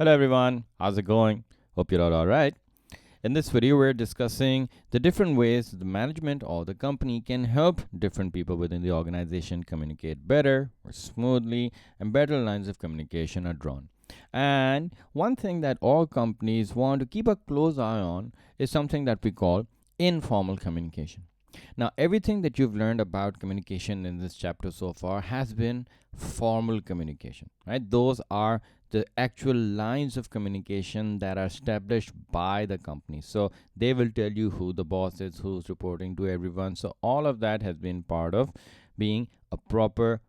Hello everyone, how's it going? Hope you're all alright. In this video, we're discussing the different ways the management or the company can help different people within the organization communicate better or smoothly, and better lines of communication are drawn. And one thing that all companies want to keep a close eye on is something that we call informal communication. Now, everything that you've learned about communication in this chapter so far has been formal communication, right? Those are the actual lines of communication that are established by the company. So they will tell you who the boss is, who's reporting to everyone. So all of that has been part of being a proper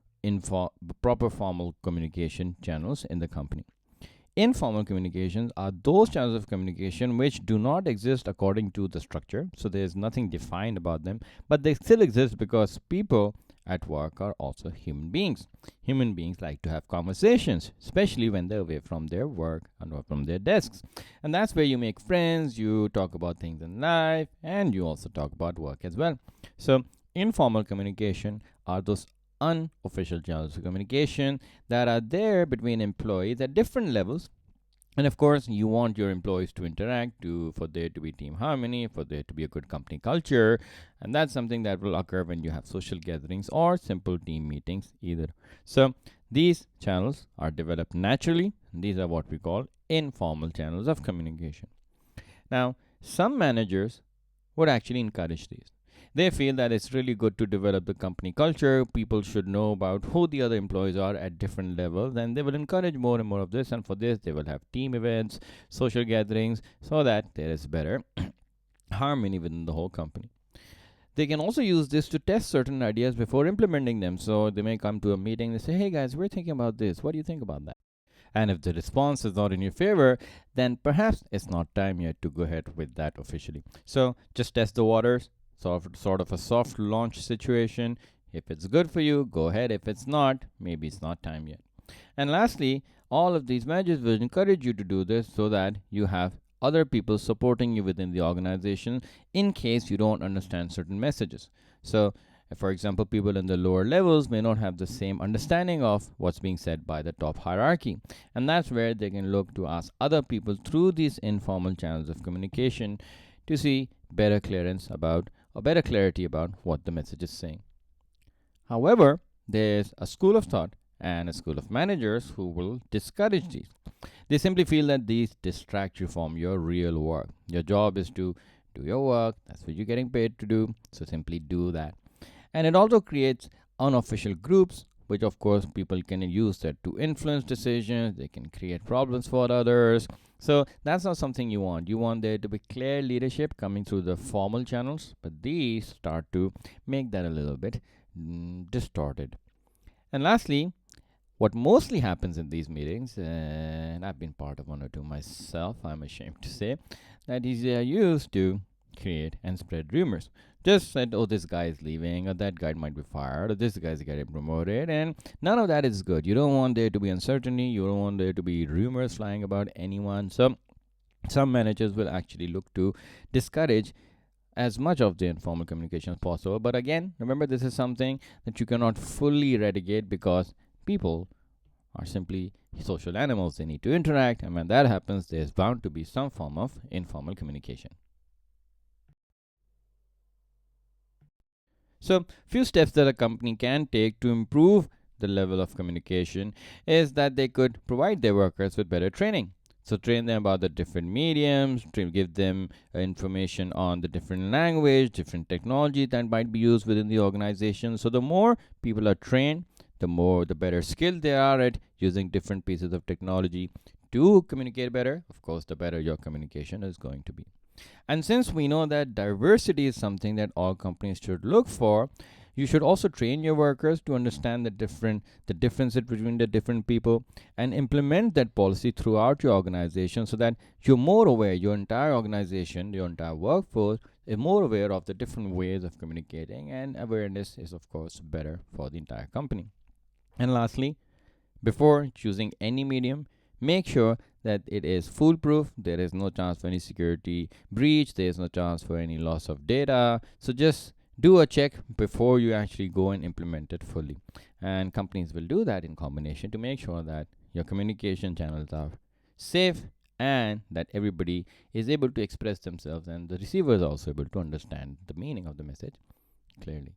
formal communication channels in the company. Informal communications are those channels of communication which do not exist according to the structure, so there's nothing defined about them, but they still exist because people at work are also human beings. Human beings like to have conversations, especially when they're away from their work and from their desks. And that's where you make friends, you talk about things in life, and you also talk about work as well. So, informal communication are those unofficial channels of communication that are there between employees at different levels. And of course, you want your employees to interact, for there to be team harmony, for there to be a good company culture. And that's something that will occur when you have social gatherings or simple team meetings either. So these channels are developed naturally. These are what we call informal channels of communication. Now, some managers would actually encourage these. They feel that it's really good to develop the company culture. People should know about who the other employees are at different levels, and they will encourage more and more of this. And for this, they will have team events, social gatherings, so that there is better harmony within the whole company. They can also use this to test certain ideas before implementing them. So they may come to a meeting and say, "Hey guys, we're thinking about this. What do you think about that?" And if the response is not in your favor, then perhaps it's not time yet to go ahead with that officially. So just test the waters, sort of a soft launch situation. If it's good for you, go ahead. If it's not, maybe it's not time yet. And lastly, all of these measures will encourage you to do this so that you have other people supporting you within the organization in case you don't understand certain messages. So, for example, people in the lower levels may not have the same understanding of what's being said by the top hierarchy. And that's where they can look to ask other people through these informal channels of communication to see better clarity about what the message is saying. However, there's a school of thought and a school of managers who will discourage these. They simply feel that these distract you from your real work. Your job is to do your work, that's what you're getting paid to do, so simply do that. And it also creates unofficial groups, which of course people can use that to influence decisions. They can create problems for others. So that's not something you want. You want there to be clear leadership coming through the formal channels, but these start to make that a little bit distorted. And lastly, what mostly happens in these meetings, and I've been part of one or two myself, I'm ashamed to say, that is used to create and spread rumors. Just said, oh, this guy is leaving, or that guy might be fired, or this guy's getting promoted, and none of that is good. You don't want there to be uncertainty. You don't want there to be rumors flying about anyone. So some managers will actually look to discourage as much of the informal communication as possible. But again, remember, this is something that you cannot fully eradicate because people are simply social animals. They need to interact, and when that happens, there's bound to be some form of informal communication. So, few steps that a company can take to improve the level of communication is that they could provide their workers with better training. So train them about the different mediums, give them information on the different language, different technology that might be used within the organization. So the more people are trained, the better skilled they are at using different pieces of technology to communicate better. Of course, the better your communication is going to be. And since we know that diversity is something that all companies should look for, you should also train your workers to understand the differences between the different people and implement that policy throughout your organization so that you're more aware, your entire organization, your entire workforce is more aware of the different ways of communicating, and awareness is of course better for the entire company. And lastly, before choosing any medium, make sure that it is foolproof. There is no chance for any security breach. There is no chance for any loss of data. So just do a check before you actually go and implement it fully. And companies will do that in combination to make sure that your communication channels are safe, and that everybody is able to express themselves and the receiver is also able to understand the meaning of the message clearly.